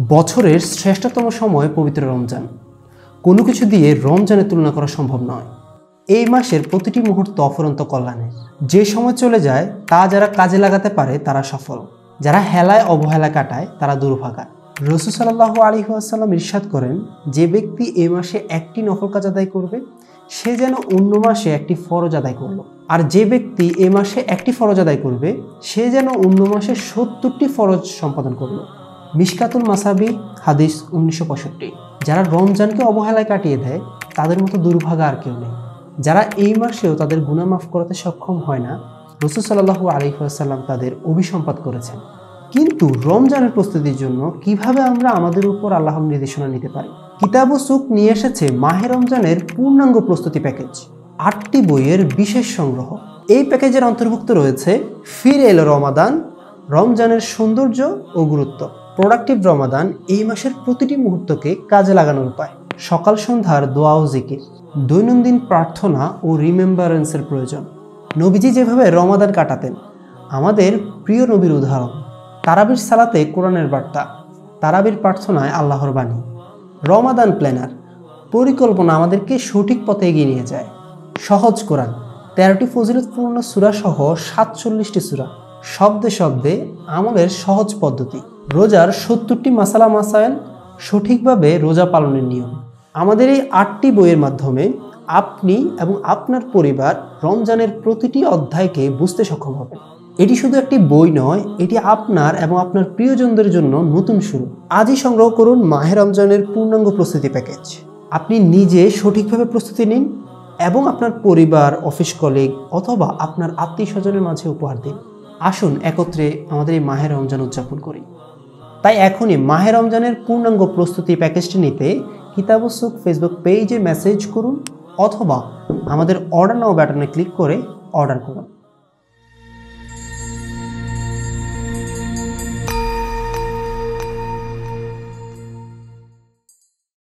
বছরের শ্রেষ্ঠতম সময় পবিত্র রমজান। কোনো কিছু দিয়ে রমজানের তুলনা করা সম্ভব নয়। এই মাসের প্রতিটি মুহূর্ত অফুরন্ত কল্যাণের। যে সময় চলে যায় তা যারা কাজে লাগাতে পারে তারা সফল, যারা হেলায় অবহেলায় কাটায় তারা দুর্ভাগা। রাসূল সাল্লাল্লাহু আলাইহি ওয়াসাল্লাম ইরশাদ করেন, যে ব্যক্তি এই মাসে একটি নফল কাজ আদায় করবে সে যেন অন্য মাসে একটি ফরজ আদায় করলো, আর যে ব্যক্তি এ মাসে একটি ফরজ আদায় করবে সে যেন অন্য মাসে ৭০টি ফরজ সম্পাদন করলো। মিশকাতুল মাসাবি হাদিস 1965। যারা রমজানকে অবহেলায় কাটিয়ে দেয় তাদের মতো দুর্ভাগা আর কেউ নেই। যারা এই মাসেও তাদের গুনাহ মাফ করাতে সক্ষম হয় না, রাসূল সাল্লাল্লাহু আলাইহি ওয়াসাল্লাম তাদের অভিসম্পাত করেছেন। কিন্তু রমজানের প্রস্তুতির জন্য কিভাবে আমরা আমাদের উপর আল্লাহর নির্দেশনা নিতে পারি? কিতাব সুক নিয়ে এসেছে মাহে রমজানের পূর্ণাঙ্গ প্রস্তুতি প্যাকেজ, 8টি বইয়ের বিশেষ সংগ্রহ। এই প্যাকেজের অন্তর্ভুক্ত রয়েছে ফিরে এলো রমাদান, রমজানের সৌন্দর্য ও গুরুত্ব, প্রোডাক্টিভ রমাদান, এই মাসের প্রতিটি মুহূর্তকে কাজে লাগানোর উপায়, সকাল সন্ধ্যার দোয়া ও জিকির, দৈনন্দিন প্রার্থনা ও রিমেম্বারেন্সের প্রয়োজন, নবীজি যেভাবে রমাদান কাটাতেন, আমাদের প্রিয় নবীর উদাহরণ, তারাবির সালাতে কোরআনের বার্তা, তারাবির প্রার্থনায় আল্লাহর বাণী, রমাদান প্ল্যানার, পরিকল্পনা আমাদেরকে সঠিক পথে এগিয়ে নিয়ে যায়, সহজ কোরআন, 13টি ফজিলতপূর্ণ সূরা সহ 47টি সূরা, শব্দে শব্দে আমলের সহজ পদ্ধতি, রোজার 70টি মাসালা মাসায়েল, সঠিকভাবে রোজা পালনের নিয়ম। আমাদের এই 8টি বইয়ের মাধ্যমে আপনি এবং আপনার পরিবার রমজানের প্রতিটি অধ্যায়কে বুঝতে সক্ষম হবেন। এটি শুধু একটি বই নয়, এটি আপনার এবং আপনার প্রিয়জনদের জন্য নতুন শুরু। আজই সংগ্রহ করুন মাহে রমজানের পূর্ণাঙ্গ প্রস্তুতি প্যাকেজ। আপনি নিজে সঠিকভাবে প্রস্তুতি নিন এবং আপনার পরিবার, অফিস কলিগ অথবা আপনার আত্মীয় স্বজনের মাঝে উপহার দিন। আসুন একত্রে আমাদের এই মাহে রমজান উদযাপন করি। তাই এখনই মাহে রমজানের পূর্ণাঙ্গ প্রস্তুতি প্যাকেজটি নিতে কিতাব সুক ফেসবুক পেজে মেসেজ করুন অথবা আমাদের অর্ডার নাও বাটনে ক্লিক করে অর্ডার করুন।